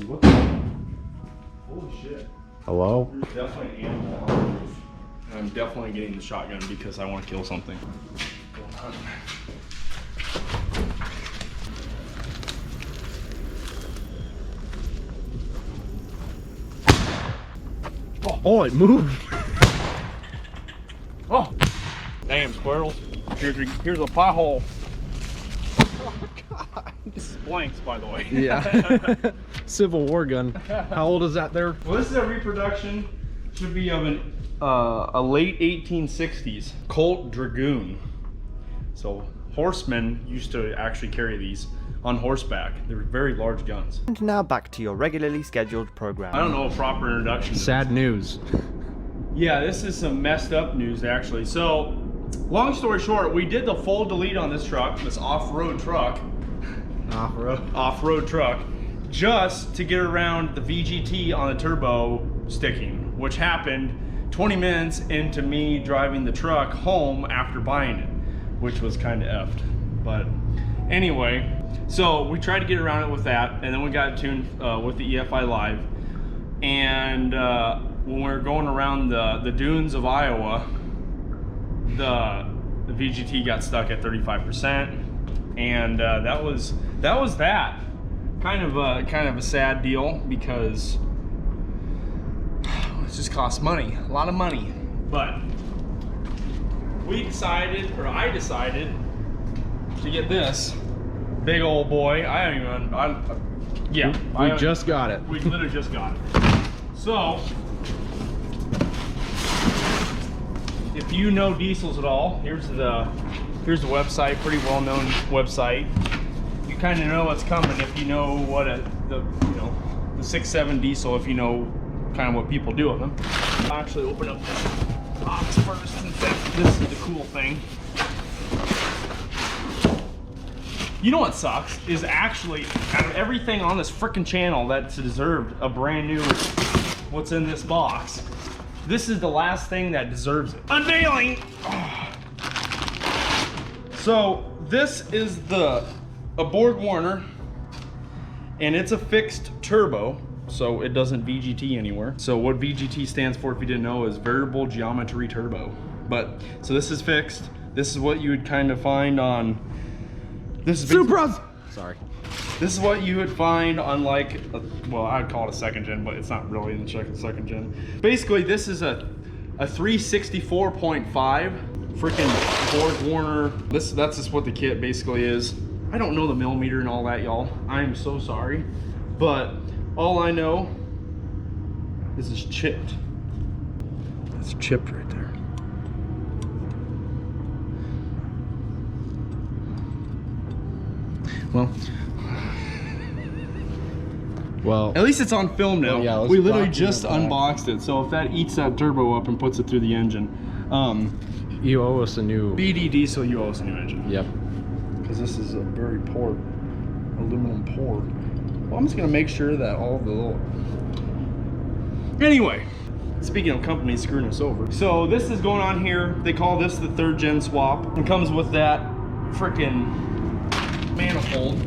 What the? Holy shit. Hello? There's definitely an animal on the roof. And I'm definitely getting the shotgun because I want to kill something. Going on. Oh, it moved. Oh, damn squirrels. Here's a pothole. Oh God. This is blanks, by the way. Yeah. Civil War gun. How old is that there? Well, this is a reproduction. Should be of a late 1860s Colt Dragoon. So horsemen used to actually carry these on horseback. They were very large guns. And now back to your regularly scheduled program. I don't know a proper introduction. Sad news. Yeah, this is some messed up news actually. So, long story short, we did the full delete on this truck, this off-road truck. Off-road truck, just to get around the VGT on the turbo sticking, which happened 20 minutes into me driving the truck home after buying it, which was kind of effed. But anyway, so we tried to get around it with that, and then we got tuned with the EFI Live. And when we were going around the dunes of Iowa, the VGT got stuck at 35%, and that was that. Kind of a sad deal because it just costs money, a lot of money. But we decided, or I decided, to get this big old boy. We just got it. We literally just got it. So, if you know diesels at all, here's the website, pretty well known website. You kind of know what's coming if you know what the 6.7 diesel, if you know kind of what people do with them. I'll actually open up this box first, since this is the cool thing. You know what sucks is actually out of everything on this frickin' channel that's deserved a brand new what's in this box, this is the last thing that deserves it. Unveiling! So this is a Borg Warner, and it's a fixed turbo, so it doesn't VGT anywhere. So what VGT stands for, if you didn't know, is variable geometry turbo. But so this is fixed. This is what you would kind of find on this is Supras. Sorry. This is what you would find on like well, I'd call it a second gen, but it's not really in the second gen. Basically, this is a 364.5 freaking Borg Warner. That's just what the kit basically is. I don't know the millimeter and all that, y'all. I am so sorry. But all I know is it's chipped. It's chipped right there. Well, at least it's on film now. Well, yeah, we literally just unboxed it. So if that eats that turbo up and puts it through the engine, you owe us a new BD diesel, you owe us a new engine. Yep. Because this is a very poor aluminum pour. Well, I'm just gonna make sure that all the little... Anyway, speaking of companies screwing us over. So this is going on here. They call this the 3rd gen swap. It comes with that freaking manifold,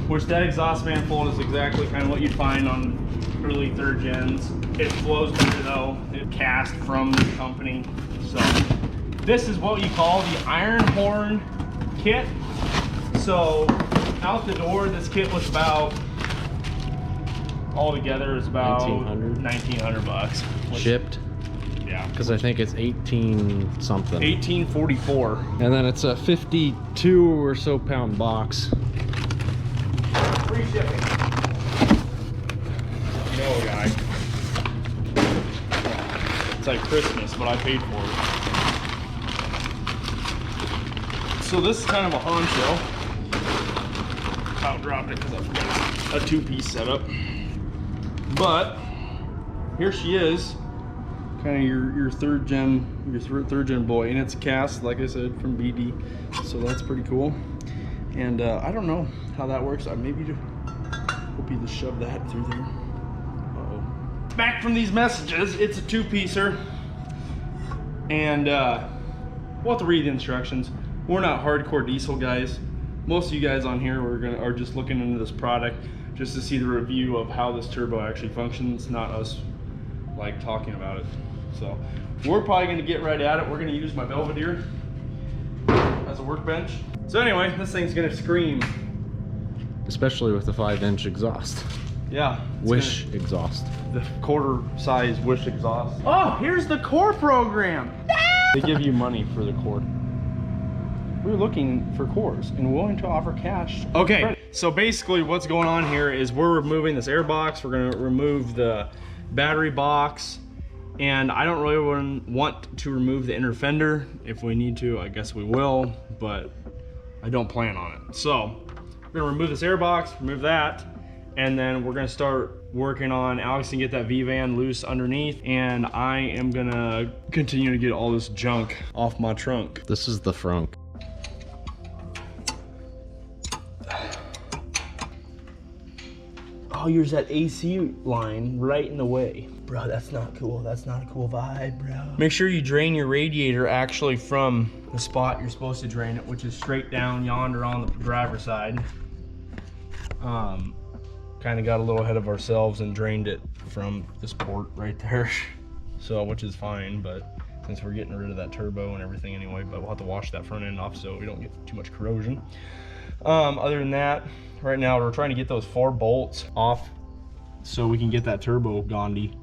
which that exhaust manifold is exactly kind of what you'd find on early 3rd gens. It flows better though. It cast from the company. So this is what you call the iron horn kit. So out the door, this kit was about, altogether is about 1900 bucks. Shipped. Yeah. Because I think it's 18 something. 1844. And then it's a 52 or so pound box. Free shipping. No, guy. It's like Christmas, but I paid for it. So this is kind of a honcho. I'll drop it because I forgot a 2-piece setup. But here she is, kind of your 3rd gen boy, and it's cast, like I said, from BD. So that's pretty cool. And I don't know how that works. I maybe hope you just shove that through there. Uh-oh. Back from these messages, it's a 2-piecer. And we'll have to read the instructions. We're not hardcore diesel guys. Most of you guys on here are just looking into this product just to see the review of how this turbo actually functions, not us like talking about it. So we're probably gonna get right at it. We're gonna use my Belvedere as a workbench. So anyway, this thing's gonna scream. Especially with the 5-inch exhaust. Yeah. Wish exhaust. The quarter size Wish exhaust. Oh, here's the core program. They give you money for the core. We're looking for cores and willing to offer cash. Okay, so basically what's going on here is we're removing this air box. We're gonna remove the battery box. And I don't really want to remove the inner fender. If we need to, I guess we will, but I don't plan on it. So we're gonna remove this air box, remove that, and then we're gonna start working on Alex can get that V-van loose underneath, and I am gonna continue to get all this junk off my trunk. This is the frunk. Oh, here's that AC line right in the way. Bro, that's not cool. That's not a cool vibe, bro. Make sure you drain your radiator actually from the spot you're supposed to drain it, which is straight down yonder on the driver's side. Kind of got a little ahead of ourselves and drained it from this port right there. So, which is fine, but since we're getting rid of that turbo and everything anyway, but we'll have to wash that front end off so we don't get too much corrosion. Other than that, right now we're trying to get those 4 bolts off so we can get that turbo Gandhi.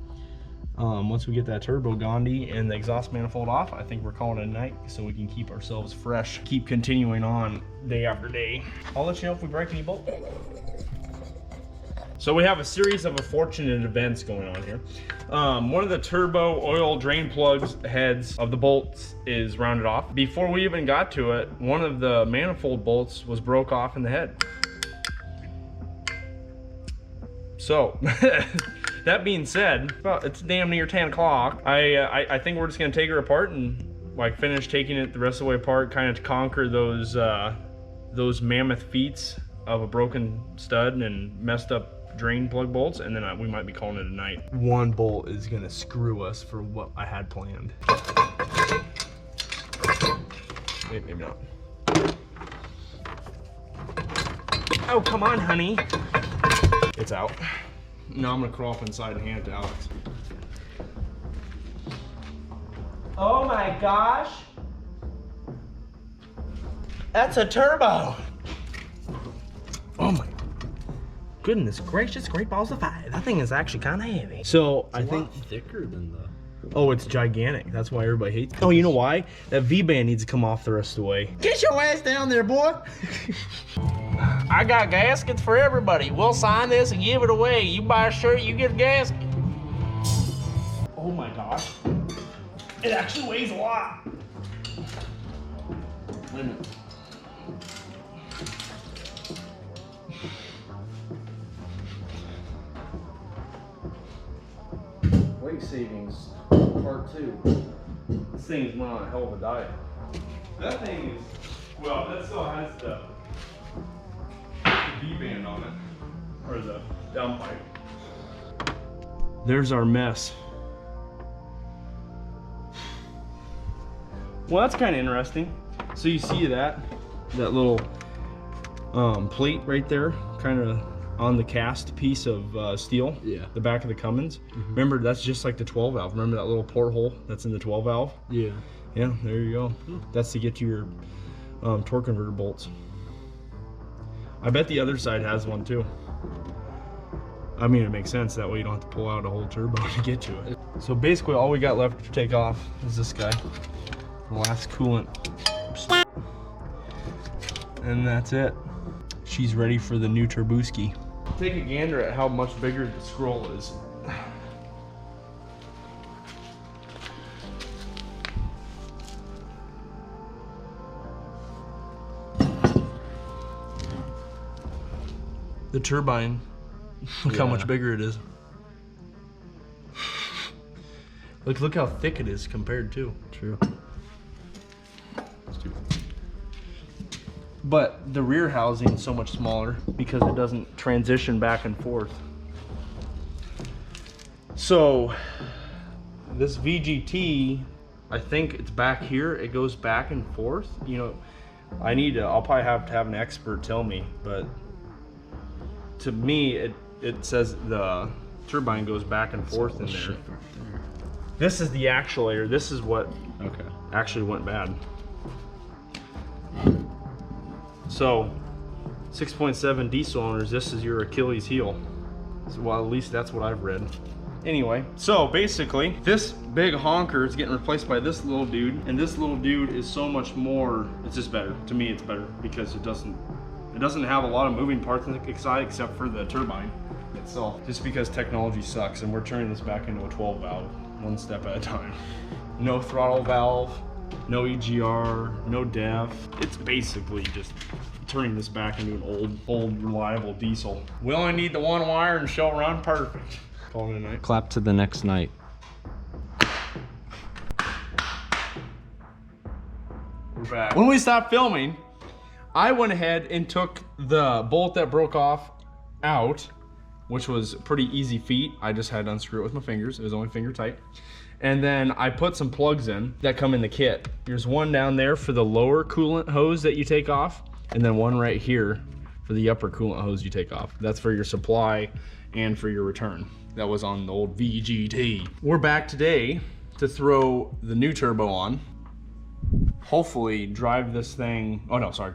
Once we get that turbo Gandhi and the exhaust manifold off, I think we're calling it a night so we can keep ourselves fresh, keep continuing on day after day. I'll let you know if we break any bolts. So we have a series of unfortunate events going on here. One of the turbo oil drain plugs heads of the bolts is rounded off. Before we even got to it, one of the manifold bolts was broke off in the head. So, that being said, well, it's damn near 10 o'clock. I think we're just gonna take her apart and like finish taking it the rest of the way apart, kind of to conquer those mammoth feats of a broken stud and messed up drain plug bolts, and then we might be calling it a night. One bolt is gonna screw us for what I had planned. Wait, maybe not. Oh, come on, honey. It's out. Now I'm gonna crawl up inside and hand it to Alex. Oh my gosh. That's a turbo. Oh my goodness gracious, great balls of fire. That thing is actually kind of heavy. So I think thicker than the... Oh, it's gigantic. That's why everybody hates it. Oh, you know why? That V-band needs to come off the rest of the way. Get your ass down there, boy. I got gaskets for everybody. We'll sign this and give it away. You buy a shirt, you get a gasket. Oh my gosh. It actually weighs a lot. Wait a minute. Weight savings, part 2. This thing's went on a hell of a diet. That thing is, well, that still has the V-band on it, or the downpipe. There's our mess. Well, that's kind of interesting. So you see that little plate right there, kind of on the cast piece of steel. Yeah. The back of the Cummins. Mm-hmm. Remember, that's just like the 12 valve. Remember that little porthole that's in the 12 valve? Yeah. Yeah, there you go. That's to get to your torque converter bolts. I bet the other side has one too. I mean, it makes sense. That way you don't have to pull out a whole turbo to get to it. So basically all we got left to take off is this guy. The last coolant. And that's it. She's ready for the new Turbuski. Take a gander at how much bigger the scroll is. The turbine, look how much bigger it is. Look how thick it is compared to. True. But the rear housing is so much smaller because it doesn't transition back and forth. So this VGT, I think it's back here. It goes back and forth. You know, I'll probably have to have an expert tell me, but to me, it says the turbine goes back and forth in there. This is the actuator. This is what actually went bad. So 6.7 D cylinders, this is your Achilles heel. So, well, at least that's what I've read. Anyway, so basically this big honker is getting replaced by this little dude, and this little dude is so much more, it's just better. To me it's better because it doesn't have a lot of moving parts inside except for the turbine itself. Just because technology sucks, and we're turning this back into a 12 valve, one step at a time. No throttle valve, no EGR, no def. It's basically just turning this back into an old reliable diesel. We only need the one wire and she'll run perfect. Call it a night. Clap to the next night. We're back. When we stopped filming, I went ahead and took the bolt that broke off out, which was a pretty easy feat. I just had to unscrew it with my fingers. It was only finger tight. And then I put some plugs in that come in the kit. There's one down there for the lower coolant hose that you take off, and then one right here for the upper coolant hose you take off. That's for your supply and for your return. That was on the old VGT. We're back today to throw the new turbo on. Hopefully drive this thing,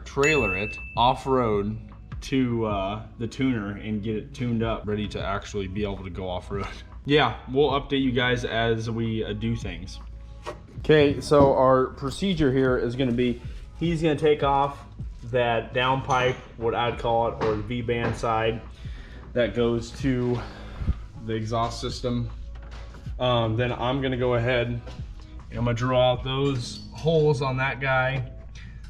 trailer it off-road to the tuner and get it tuned up, ready to actually be able to go off-road. Yeah, we'll update you guys as we do things. Okay, so our procedure here is gonna be, he's gonna take off that downpipe, what I'd call it, or the V-band side that goes to the exhaust system. Then I'm gonna go ahead and I'm gonna drill out those holes on that guy,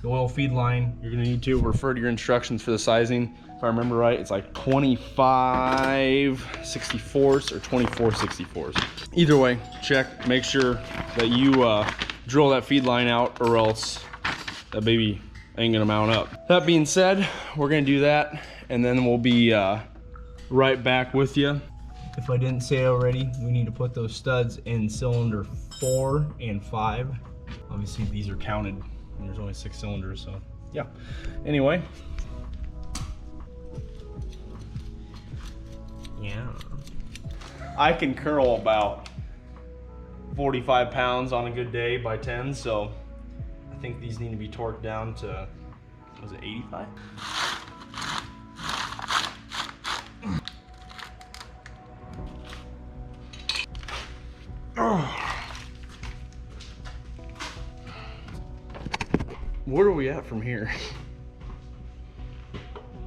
the oil feed line. You're gonna need to refer to your instructions for the sizing. If I remember right, it's like 25/64 or 24/64. Either way, check, make sure that you drill that feed line out, or else that baby ain't gonna mount up. That being said, we're gonna do that, and then we'll be right back with you. If I didn't say already, we need to put those studs in cylinder 4 and 5. Obviously these are counted, and there's only 6 cylinders, so yeah. Anyway. Yeah. I can curl about 45 pounds on a good day by 10, so I think these need to be torqued down to, was it 85? Where are we at from here?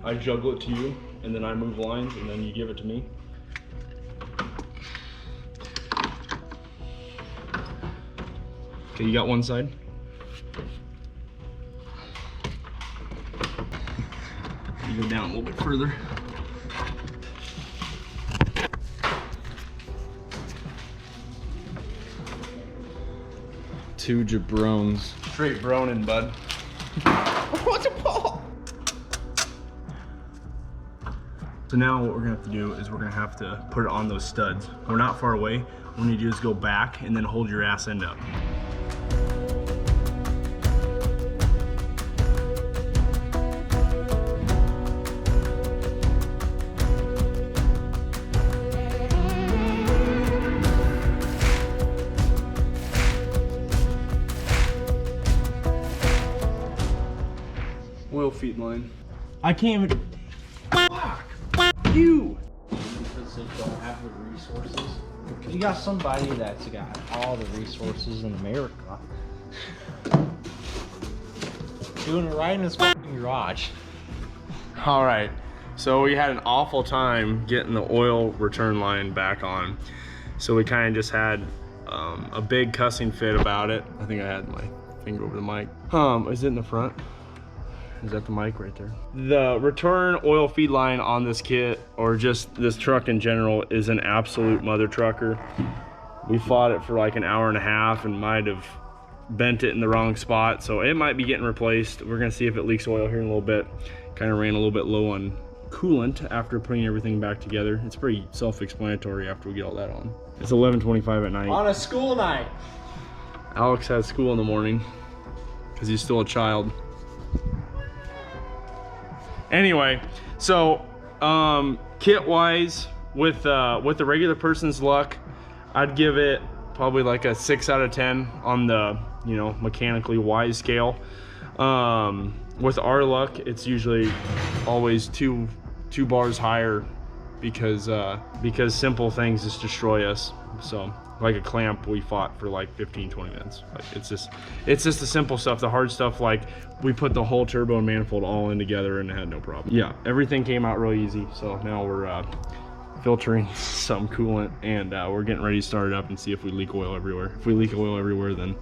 I juggle it to you, and then I move lines, and then you give it to me. Okay, you got one side? You go down a little bit further. Two jabrones. Straight bronin', bud. What's a ball? So now what we're gonna have to do is we're gonna have to put it on those studs. We're not far away. What we need to do is go back and then hold your ass end up. Oil feed line. I can't even. Fuck you. Because they don't have the resources. You got somebody that's got all the resources in America doing it right in his fucking garage. All right, so we had an awful time getting the oil return line back on. So we kind of just had a big cussing fit about it. I think I had my finger over the mic. Is it in the front? Is that the mic right there? The return oil feed line on this kit, or just this truck in general, is an absolute mother trucker. We fought it for like an hour and a half and might have bent it in the wrong spot, so it might be getting replaced. We're gonna see if it leaks oil here in a little bit. Kind of ran a little bit low on coolant after putting everything back together. It's pretty self-explanatory after we get all that on. It's 11:25 at night. On a school night. Alex has school in the morning because he's still a child. Anyway, so Kit wise, with the regular person's luck, I'd give it probably like a 6 out of 10 on the, you know, mechanically wise scale. With our luck, it's usually always two bars higher, because simple things just destroy us. So like a clamp, we fought for like 15-20 minutes. Like it's just the simple stuff. The hard stuff, like we put the whole turbo and manifold all in together and it had no problem. Yeah, everything came out real easy. So now we're filtering some coolant, and we're getting ready to start it up and see if we leak oil everywhere. If we leak oil everywhere, then